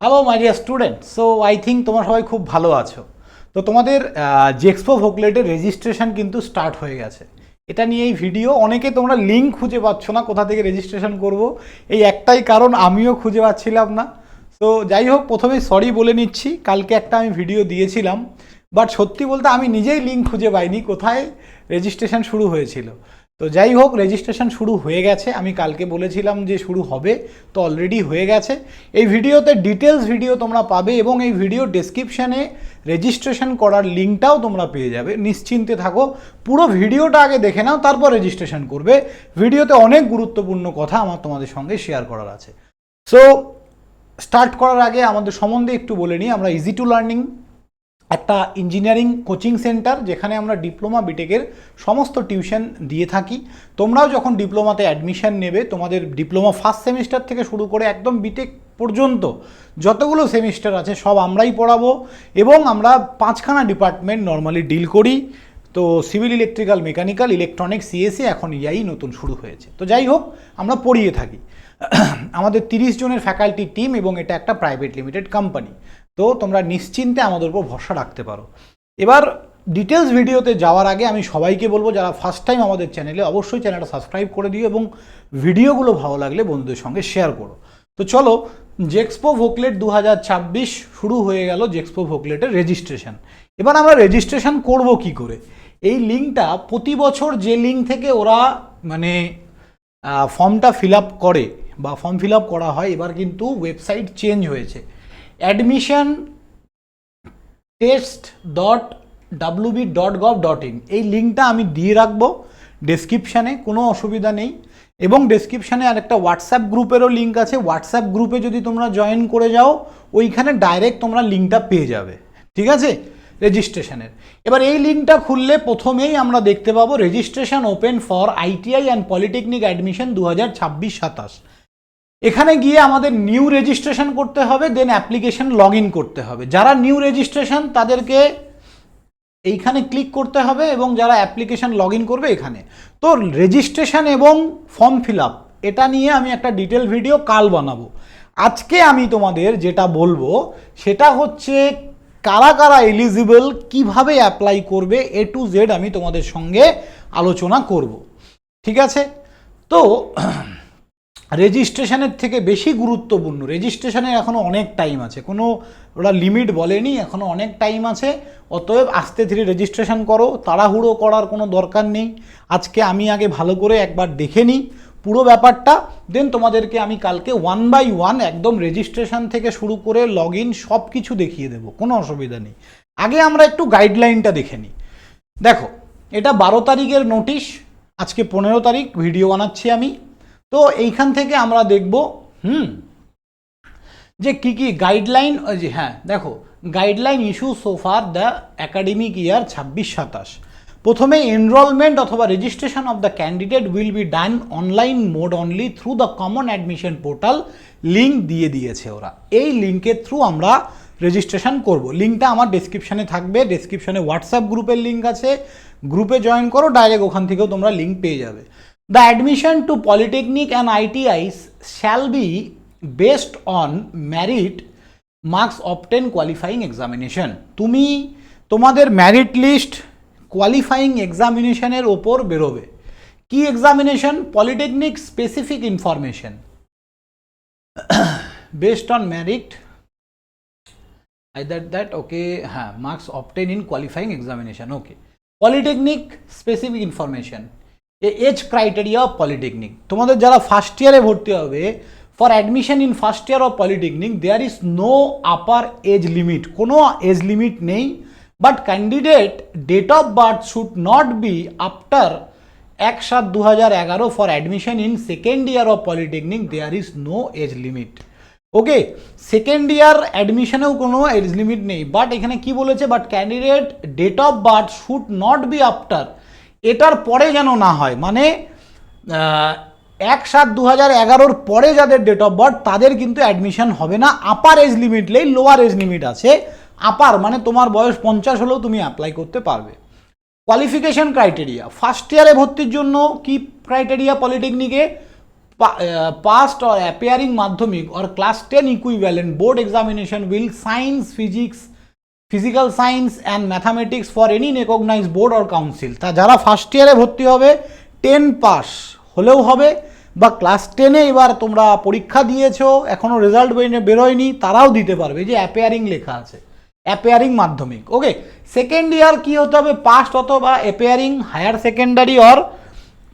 Hello my dear student, so I think তোমরা সবাই খুব ভালো আছো। তো তোমাদের জেক্সপো ভোকলেটের রেজিস্ট্রেশন কিন্তু স্টার্ট হয়ে গেছে। এটা নিয়ে এই ভিডিও। অনেকে তোমরা লিঙ্ক খুঁজে পাচ্ছ না কোথা থেকে রেজিস্ট্রেশন করব, এই একটাই কারণ, আমিও খুঁজে পাচ্ছিলাম না। তো যাই হোক, প্রথমে সরি বলে নিচ্ছি, কালকে একটা আমি ভিডিও দিয়েছিলাম, বাট সত্যি বলতে আমি নিজেই লিঙ্ক খুঁজে পাইনি কোথায় রেজিস্ট্রেশন শুরু হয়েছিল। তো যাই হোক, রেজিস্ট্রেশন শুরু হয়ে গেছে। আমি কালকে বলেছিলাম যে শুরু হবে, তো অলরেডি হয়ে গেছে। এই ভিডিওতে ডিটেলস ভিডিও তোমরা পাবে এবং এই ভিডিও ডেসক্রিপশানে রেজিস্ট্রেশন করার লিঙ্কটাও তোমরা পেয়ে যাবে। নিশ্চিন্তে থাকো, পুরো ভিডিওটা আগে দেখে নাও, তারপর রেজিস্ট্রেশন করবে। ভিডিওতে অনেক গুরুত্বপূর্ণ কথা আমার তোমাদের সঙ্গে শেয়ার করার আছে। সো স্টার্ট করার আগে আমাদের সম্বন্ধে একটু বলে নিই। আমরা ইজি টু লার্নিং একটা ইঞ্জিনিয়ারিং কোচিং সেন্টার, যেখানে আমরা ডিপ্লোমা বিটেকের সমস্ত টিউশন দিয়ে থাকি। তোমরাও যখন ডিপ্লোমাতে অ্যাডমিশন নেবে, তোমাদের ডিপ্লোমা ফার্স্ট সেমিস্টার থেকে শুরু করে একদম বিটেক পর্যন্ত যতগুলো সেমিস্টার আছে সব আমরাই পড়াবো। এবং আমরা 5খানা ডিপার্টমেন্ট নর্মালি ডিল করি। তো civil, electrical, mechanical, electronics, CSC, এখন ইআই নতুন শুরু হয়েছে। তো যাই হোক, আমরা পড়িয়ে থাকি। আমাদের 30 জনের ফ্যাকাল্টি টিম এবং এটা একটা প্রাইভেট লিমিটেড কোম্পানি। তো তোমরা নিশ্চিন্তে আমাদের উপর ভরসা রাখতে পারো। এবার ডিটেলস ভিডিওতে যাওয়ার আগে আমি সবাইকে বলবো, যারা ফার্স্ট টাইম আমাদের চ্যানেলে, অবশ্যই চ্যানেলটা সাবস্ক্রাইব করে দিও এবং ভিডিওগুলো ভালো লাগলে বন্ধুদের সঙ্গে শেয়ার করো। তো চলো, জেক্সপো ভোকলেট 2026 শুরু হয়ে গেল। জেক্সপো ভোকলেটের রেজিস্ট্রেশন। এবার আমরা রেজিস্ট্রেশন করব কি করে? এই লিঙ্কটা প্রতি বছর যে লিঙ্ক থেকে ওরা মানে ফর্মটা ফিল আপ করে বা ফর্ম ফিল আপ করা হয়, এবার কিন্তু ওয়েবসাইট চেঞ্জ হয়েছে। অ্যাডমিশন test.wb.gov.in এই লিঙ্কটা আমি দিয়ে রাখবো ডেসক্রিপশানে, কোনো অসুবিধা নেই। এবং ডেসক্রিপশানে আরেকটা হোয়াটসঅ্যাপ গ্রুপেরও লিঙ্ক আছে। হোয়াটসঅ্যাপ গ্রুপে যদি তোমরা জয়েন করে যাও, ওইখানে ডাইরেক্ট তোমরা লিঙ্কটা পেয়ে যাবে, ঠিক আছে, রেজিস্ট্রেশনের। এবার এই লিঙ্কটা খুললে প্রথমেই আমরা দেখতে পাবো registration open for ITI and polytechnic admission 2026-27। এখানে গিয়ে আমাদের নিউ রেজিস্ট্রেশন করতে হবে, দেন অ্যাপ্লিকেশন লগ ইন করতে হবে। যারা নিউ রেজিস্ট্রেশন তাদেরকে এইখানে ক্লিক করতে হবে এবং যারা অ্যাপ্লিকেশন লগ ইন করবে এখানে। তো রেজিস্ট্রেশন এবং ফর্ম ফিল আপ এটা নিয়ে আমি একটা ডিটেল ভিডিও কাল বানাবো। আজকে আমি তোমাদের যেটা বলবো সেটা হচ্ছে কারা কারা এলিজিবল, কিভাবে অ্যাপ্লাই করবে, A to Z আমি তোমাদের সঙ্গে আলোচনা করব, ঠিক আছে। তো রেজিস্ট্রেশনের থেকে বেশি গুরুত্বপূর্ণ, রেজিস্ট্রেশনের এখনও অনেক টাইম আছে, কোনো ওরা লিমিট বলেনি, এখনও অনেক টাইম আছে। অতএব আস্তে ধীরে রেজিস্ট্রেশন করো, তাড়াহুড়ো করার কোনো দরকার নেই। আজকে আমি আগে ভালো করে একবার দেখে নিই পুরো ব্যাপারটা, দেন তোমাদেরকে আমি কালকে 1 by 1 একদম রেজিস্ট্রেশন থেকে শুরু করে লগ ইন সব কিছু দেখিয়ে দেবো, কোনো অসুবিধা নেই। আগে আমরা একটু গাইডলাইনটা দেখে নিই। দেখো, এটা 12 তারিখের নোটিশ, আজকে 15 তারিখ ভিডিও বানাচ্ছি আমি। তো এইখান থেকে আমরা দেখব যে কি কি গাইডলাইন, যে হ্যাঁ দেখো, guideline issue so far the academic ইয়ার 26-27। প্রথমে এনরোলমেন্ট অথবা registration of the candidate will be done online mode only through the common admission portal. Link দিয়ে দিয়েছে ওরা, এই লিঙ্কের থ্রু আমরা রেজিস্ট্রেশন করব। লিঙ্কটা আমার ডেসক্রিপশানে থাকবে, ডেসক্রিপশানে হোয়াটসঅ্যাপ গ্রুপের লিঙ্ক আছে, গ্রুপে জয়েন করো, ডাইরেক্ট ওখান থেকেও তোমরা লিঙ্ক পেয়ে যাবে। The admission to Polytechnic and ITIs shall be based on merit marks obtained qualifying examination. তুমি তোমাদের মেরিট লিস্ট কোয়ালিফাইং এক্সামিনেশনের ওপর বেরোবে। কি examination? Polytechnic specific information based on merit either that, okay, হ্যাঁ, marks obtain in qualifying examination, okay. Polytechnic specific information, age criteria of polytechnic. তোমাদের যারা first ইয়ারে ভর্তি হবে, for admission in first year of polytechnic there is no upper age limit, কোনো age limit নেই। But candidate date of birth should not be after 1/7/2011। For admission in second year of polytechnic there is no age limit, okay. Second year অ্যাডমিশনেও কোনো age limit নেই। But এখানে কি বলেছে? But candidate date of birth should not be after, এটার পরে যেন না হয়, মানে 1/7/2011 পরে যাদের ডেট অফ বার্থ তাদের কিন্তু অ্যাডমিশন হবে না। আপার এজ লিমিট নেই, লোয়ার এজ লিমিট আছে। আপার মানে তোমার বয়স 50 হলেও তুমি অ্যাপ্লাই করতে পারবে। কোয়ালিফিকেশন ক্রাইটেরিয়া, ফার্স্ট ইয়ারে ভর্তির জন্য কি criteria? পলিটেকনিকে passed or appearing madhyamik or class 10 equivalent board examination will science, physics, physical science and mathematics for any recognized board or council. তা যারা ফার্স্ট ইয়ারে ভর্তি হবে 10 পাস হলেও হবে, বা ক্লাস 10-এ এবার তোমরা পরীক্ষা দিয়েছো এখনও রেজাল্ট বেরোয়নি, তারাও দিতে পারবে। যে অ্যাপিয়ারিং লেখা আছে, অ্যাপিয়ারিং মাধ্যমিক। ওকে, সেকেন্ড ইয়ার কি হতে হবে? পাস্ট অথবা appearing higher secondary or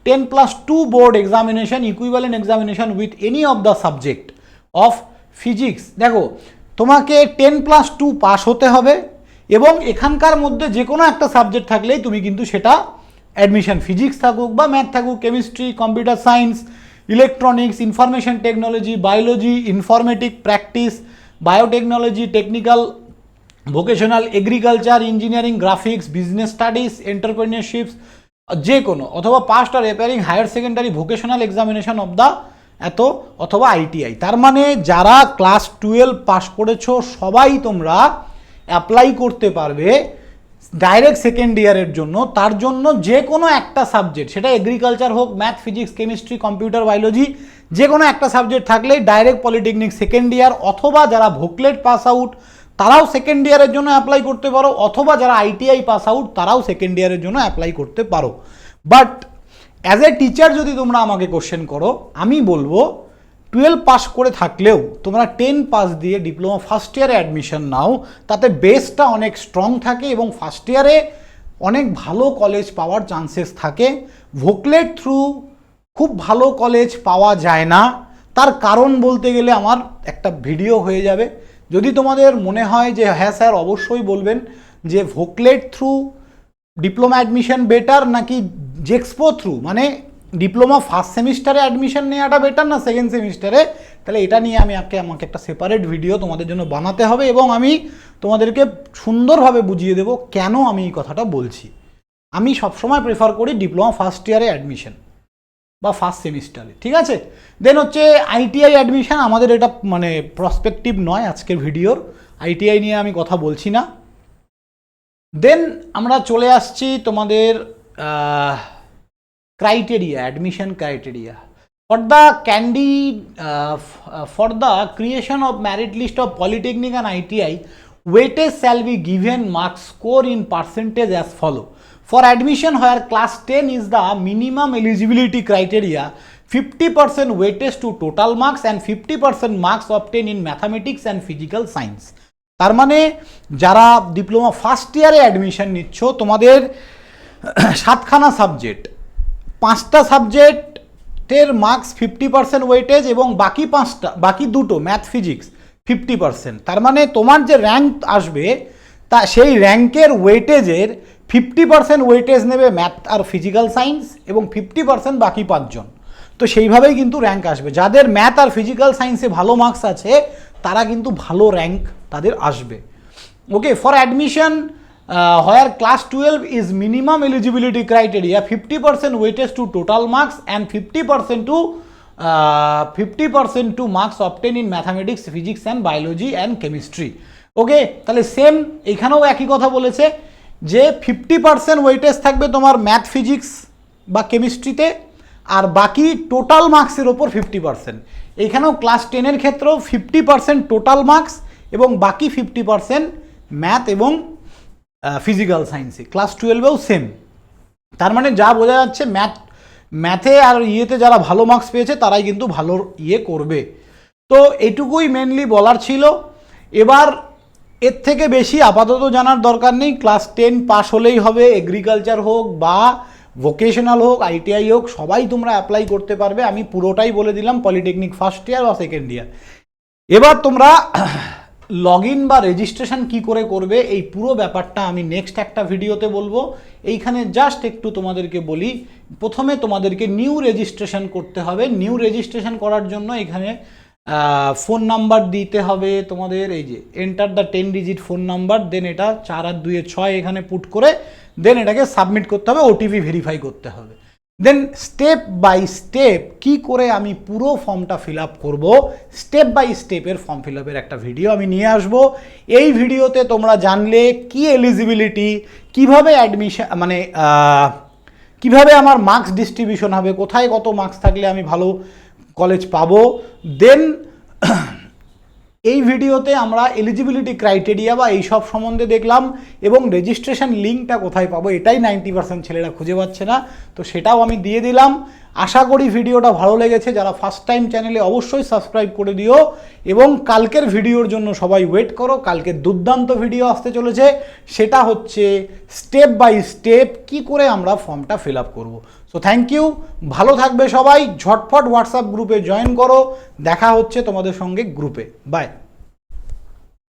10+2 board examination equivalent examination with any of the subject of physics। দেখো তোমাকে 10+2 পাস হতে হবে এবং এখানকার মধ্যে যে কোনো একটা সাবজেক্ট থাকলেই তুমি কিন্তু সেটা অ্যাডমিশন, ফিজিক্স থাকুক বা ম্যাথ থাকুক, chemistry, computer science, electronics, information technology, biology, informatic practice, biotechnology, technical, vocational, agriculture, engineering, graphics, business studies, entrepreneurships, যে কোনো, অথবা পাস্ট আর appearing higher secondary vocational examination of the এত, অথবা আইটিআই। তার মানে যারা ক্লাস 12 পাস করেছো সবাই তোমরা অ্যাপ্লাই করতে পারবে ডাইরেক্ট সেকেন্ড ইয়ারের জন্য। তার জন্য যে কোনো একটা সাবজেক্ট, সেটা এগ্রিকালচার হোক, math, physics, chemistry, computer, biology, যে কোনো একটা সাবজেক্ট থাকলেই ডাইরেক্ট পলিটেকনিক সেকেন্ড ইয়ার, অথবা যারা ভোকলেট পাস আউট তারাও সেকেন্ড ইয়ারের জন্য অ্যাপ্লাই করতে পারো, অথবা যারা আইটিআই পাস আউট তারাও সেকেন্ড ইয়ারের জন্য অ্যাপ্লাই করতে পারো। বাট অ্যাজ এ টিচার যদি তোমরা আমাকে কোশ্চেন করো, আমি বলবো 12 পাস করে থাকলেও তোমরা 10 পাস দিয়ে ডিপ্লোমা ফার্স্ট ইয়ারে অ্যাডমিশন নাও, তাতে বেসটা অনেক স্ট্রং থাকে এবং ফার্স্ট ইয়ারে অনেক ভালো কলেজ পাওয়ার চান্সেস থাকে। ভোকলেট থ্রু খুব ভালো কলেজ পাওয়া যায় না, তার কারণ বলতে গেলে আমার একটা ভিডিও হয়ে যাবে। যদি তোমাদের মনে হয় যে হ্যাঁ স্যার অবশ্যই বলবেন যে ভোকলেট থ্রু ডিপ্লোমা অ্যাডমিশন বেটার নাকি জেক্সপো থ্রু, মানে ডিপ্লোমা ফার্স্ট সেমিস্টারে অ্যাডমিশন নেওয়াটা বেটার না সেকেন্ড সেমিস্টারে, তাহলে এটা নিয়ে আমাকে একটা সেপারেট ভিডিও তোমাদের জন্য বানাতে হবে এবং আমি তোমাদেরকে সুন্দরভাবে বুঝিয়ে দেবো কেন আমি এই কথাটা বলছি। আমি সবসময় প্রেফার করি ডিপ্লোমা ফার্স্ট ইয়ারে অ্যাডমিশন বা ফার্স্ট সেমিস্টারে, ঠিক আছে। দেন হচ্ছে আইটিআই অ্যাডমিশন, আমাদের এটা মানে প্রসপেক্টিভ নয় আজকের ভিডিওর, আইটিআই নিয়ে আমি কথা বলছি না। দেন আমরা চলে আসছি তোমাদের criteria, admission criteria for the creation of merit list of polytechnic and ITI. Weightage shall be given marks score in percentage as follow. For admission where class 10 is the minimum eligibility criteria, 50% weightage to total marks and 50% marks obtained in mathematics and physical science. তার মানে যারা diploma first ইয়ারে admission নিচ্ছ, তোমাদের 7খানা subject, 5টা সাবজেক্টের marks 50% weightage এবং বাকি দুটো ম্যাথ, ফিজিক্স 50%। তার মানে তোমার যে র্যাঙ্ক আসবে তা সেই র্যাঙ্কের ওয়েটেজের 50% ওয়েটেজ নেবে ম্যাথ আর ফিজিক্যাল সায়েন্স এবং 50% বাকি 5 জন। তো সেইভাবেই কিন্তু র্যাঙ্ক আসবে। যাদের ম্যাথ আর ফিজিক্যাল সায়েন্সে ভালো মার্কস আছে তারা কিন্তু ভালো র্যাঙ্ক তাদের আসবে। ওকে, for admission where class 12 is minimum eligibility criteria, 50% weightage to total marks and 50% to marks obtained in mathematics, physics and biology and chemistry. ওকে, তাহলে সেম এখানেও একই কথা বলেছে যে 50% ওয়েটেজ থাকবে তোমার ম্যাথ, ফিজিক্স বা কেমিস্ট্রিতে, আর বাকি টোটাল মার্কসের ওপর 50%। এইখানেও ক্লাস 10-এর ক্ষেত্রেও 50% টোটাল মার্কস এবং বাকি 50% ম্যাথ এবং ফিজিক্যাল সায়েন্সে। ক্লাস 12-এও সেম। তার মানে যা বোঝা যাচ্ছে ম্যাথে আর ইয়েতে যারা ভালো মার্কস পেয়েছে তারাই কিন্তু ভালো ইয়ে করবে। তো এটুকুই মেনলি বলার ছিল। এবার এর থেকে বেশি আপাতত জানার দরকার নেই, ক্লাস 10 পাস হলেই হবে। এগ্রিকালচার হোক বা ভোকেশনাল হোক, আইটিআই হোক, সবাই তোমরা অ্যাপ্লাই করতে পারবে। আমি পুরোটাই বলে দিলাম, পলিটেকনিক ফার্স্ট ইয়ার বা সেকেন্ড ইয়ার। এবার তোমরা লগ ইন বা রেজিস্ট্রেশন কী করে করবে এই পুরো ব্যাপারটা আমি নেক্সট একটা ভিডিওতে বলবো। এইখানে জাস্ট একটু তোমাদেরকে বলি, প্রথমে তোমাদেরকে নিউ রেজিস্ট্রেশন করতে হবে। নিউ রেজিস্ট্রেশন করার জন্য এখানে ফোন নাম্বার দিতে হবে তোমাদের, এই যে enter the 10 digit phone number, then এটা 4 আর 2 6 এখানে পুট করে দেন এটাকে সাবমিট করতে হবে, ওটিপি ভেরিফাই করতে হবে। দেন স্টেপ বাই স্টেপ কি করে আমি পুরো ফর্মটা ফিল আপ করবো, স্টেপ বাই স্টেপের ফর্ম ফিল আপের একটা ভিডিও আমি নিয়ে আসব। এই ভিডিওতে তোমরা জানলে কি এলিজিবিলিটি, কিভাবে অ্যাডমিশন মানে কিভাবে আমার মার্কস ডিস্ট্রিবিউশন হবে, কোথায় কত মার্কস থাকলে আমি ভালো কলেজ পাবো। দেন এই ভিডিওতে আমরা এলিজিবিলিটি ক্রাইটেরিয়া বা এই সব সম্বন্ধে দেখলাম এবং রেজিস্ট্রেশন লিঙ্কটা কোথায় পাবো এটাই 90% ছেলেরা খুঁজে পাচ্ছে না, তো সেটাও আমি দিয়ে দিলাম। আশা করি ভিডিওটা ভালো লেগেছে। যারা ফার্স্ট টাইম চ্যানেলে অবশ্যই সাবস্ক্রাইব করে দিও এবং কালকের ভিডিওর জন্য সবাই ওয়েট করো। কালকে দুর্দান্ত ভিডিও আসতে চলেছে, সেটা হচ্ছে স্টেপ বাই স্টেপ কি করে আমরা ফর্মটা ফিল আপ করবো। সো থ্যাংক ইউ, ভালো থাকবে সবাই। ঝটফট হোয়াটসঅ্যাপ গ্রুপে জয়েন করো, দেখা হচ্ছে তোমাদের সঙ্গে গ্রুপে। বাই।